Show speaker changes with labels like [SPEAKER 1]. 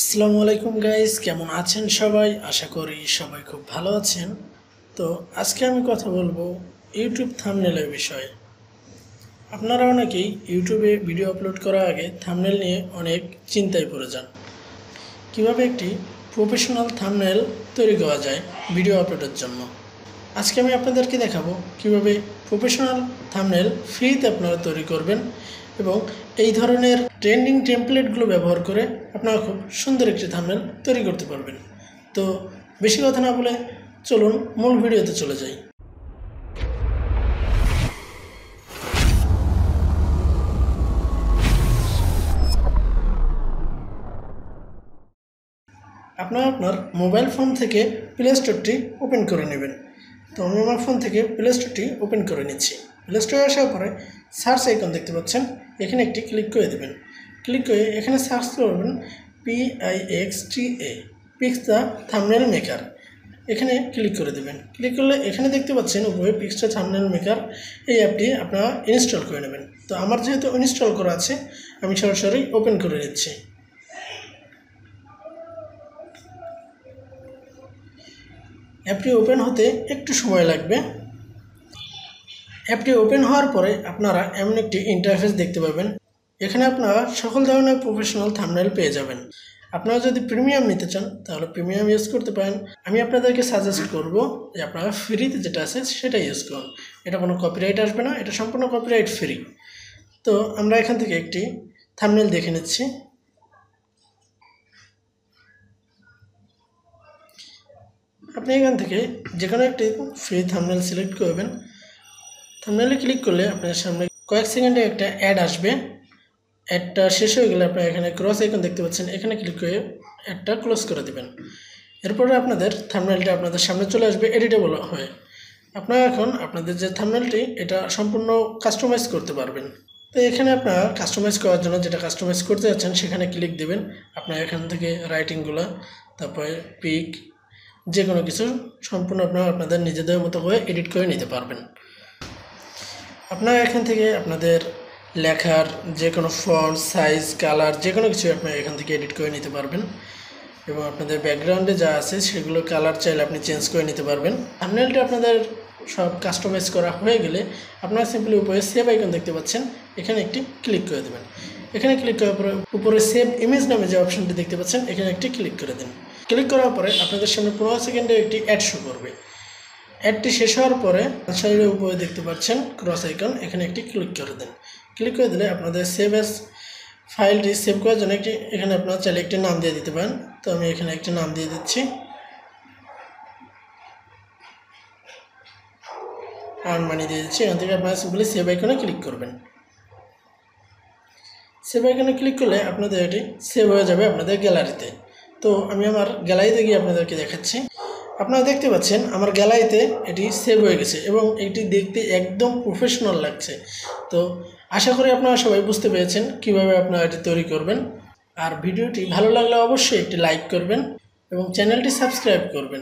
[SPEAKER 1] আসসালামু আলাইকুম গাইস, কেমন আছেন সবাই? আশা করি সবাই খুব ভালো আছেন। তো আজকে আমি কথা বলবো ইউটিউব থাম্বনেলের বিষয়ে। আপনারা অনেকেই ইউটিউবে ভিডিও আপলোড করার আগে থাম্বনেল নিয়ে অনেক চিন্তায় পড়ে যান। কিভাবে একটি প্রফেশনাল থাম্বনেল তৈরি করা যায় ভিডিও আপলোডের জন্য। আজকে আমি আপনাদেরকে দেখাবো কিভাবে প্রফেশনাল থাম্বনেল ফ্রিতে আপনারা তৈরি করবেন এবং এই ধরনের ট্রেন্ডিং টেমপ্লেটগুলো ব্যবহার করে আপনারা খুব সুন্দর একটি থাম্বনেল তৈরি করতে পারবেন। তো বেশি কথা না বলে চলুন মূল ভিডিওতে চলে যাই। আপনারা আপনার মোবাইল ফোন থেকে প্লে স্টোরটি ওপেন করে নেবেন। তো আমি আমার ফোন থেকে প্লে স্টোরটি ওপেন করে নিচ্ছি। প্লে স্টোরে আসার পরে সার্চ আইকন দেখতে পাচ্ছেন, এখানে একটি ক্লিক করে দেবেন। ক্লিক করে এখানে সার্চ করবেন PIXTA, pix the thumbnail maker. এখানে ক্লিক করে দেবেন। ক্লিক করলে এখানে দেখতে পাচ্ছেন উপরে পিক্স দ্য থাম্বনেল মেকার, এই অ্যাপটি আপনারা ইনস্টল করে নেবেন। তো আমার যেহেতু ইনস্টল করা আছে, আমি সরাসরি ওপেন করে নিচ্ছি। অ্যাপটি ওপেন হতে একটু সময় লাগবে। অ্যাপটি ওপেন হওয়ার পরে আপনারা এমন একটি ইন্টারফেস দেখতে পাবেন। এখানে আপনারা সকল ধরনের প্রফেশনাল থাম্বনেল পেয়ে যাবেন। আপনারা যদি প্রিমিয়াম নিতে চান তাহলে প্রিমিয়াম ইউজ করতে পারেন। আমি আপনাদেরকে সাজেস্ট করব যে আপনারা ফ্রিতে যেটা আছে সেটা ইউজ করুন। এটা কোনো কপিরাইট আসবে না, এটা সম্পূর্ণ কপিরাইট ফ্রি। তো আমরা এখান থেকে একটি থাম্বনেল দেখে নিচ্ছি। আপনি এখান থেকে যে কোনো একটি ফ্রি থাম্বনেল সিলেক্ট করবেন। থাম্বনেলে ক্লিক করলে আপনার সামনে কয়েক সেকেন্ডে একটা অ্যাড আসবে। অ্যাডটা শেষ হয়ে গেলে আপনারা এখানে ক্রস আইকন দেখতে পাচ্ছেন, এখানে ক্লিক করে অ্যাডটা ক্লোজ করে দেবেন। এরপরে আপনাদের থাম্বনেলটা আপনাদের সামনে চলে আসবে এডিটেবল হয়ে। আপনারা এখন আপনাদের যে থাম্বনেলটি এটা সম্পূর্ণ কাস্টমাইজ করতে পারবেন। তো এখানে আপনারা কাস্টমাইজ করার জন্য যেটা কাস্টমাইজ করতে যাচ্ছেন সেখানে ক্লিক দেবেন। আপনারা এখান থেকে রাইটিংগুলো, তারপরে পিক, যে কোনো কিছু সম্পূর্ণ আপনারা আপনাদের নিজেদের মতো করে এডিট করে নিতে পারবেন। আপনারা এখান থেকে আপনাদের লেখার যে কোনো ফন্ট, সাইজ, কালার যে কোনো কিছু আপনারা এখান থেকে এডিট করে নিতে পারবেন এবং আপনাদের ব্যাকগ্রাউন্ডে যা আছে সেগুলো কালার চাইলে আপনি চেঞ্জ করে নিতে পারবেন। থাম্বনেলটা আপনাদের সব কাস্টমাইজ করা হয়ে গেলে আপনারা সিম্পলি উপরে সেভ আইকন দেখতে পাচ্ছেন, এখানে একটি ক্লিক করে দেবেন। এখানে ক্লিক করার পরে উপরে সেভ ইমেজ নামে যে অপশনটি দেখতে পাচ্ছেন এখানে একটি ক্লিক করে দিন। ক্লিক করার পরে আপনাদের সামনে 15 সেকেন্ডে একটি অ্যাড শো করবে। অ্যাডটি শেষ হওয়ার পরে সাইডের উপরে দেখতে পাচ্ছেন ক্রস আইকন, এখানে একটি ক্লিক করে দেন। ক্লিক করে দিলে আপনাদের সেভ এস ফাইলটি সেভ করার জন্য এখানে আপনারা চাইলে একটি নাম দিয়ে দিতে পারেন। তো আমি এখানে একটি নাম দিয়ে দিচ্ছি, আর্ন মানি দিয়ে দিচ্ছি। এখান থেকে আপনারা সিম্পলি সেভ আইকনে ক্লিক করবেন। সেভ আইকনে ক্লিক করলে আপনাদের এটি সেভ হয়ে যাবে আপনাদের গ্যালারিতে। তো আমি আমার গ্যালারিতে গিয়ে আপনাদেরকে দেখাচ্ছি। আপনারা দেখতে পাচ্ছেন আমার গ্যালারিতে এটি সেভ হয়ে গেছে এবং এটি দেখতে একদম প্রফেশনাল লাগছে। তো আশা করি আপনারা সবাই বুঝতে পেরেছেন কিভাবে আপনারা এটি তৈরি করবেন। আর ভিডিওটি ভালো লাগলে অবশ্যই একটি লাইক করবেন এবং চ্যানেলটি সাবস্ক্রাইব করবেন।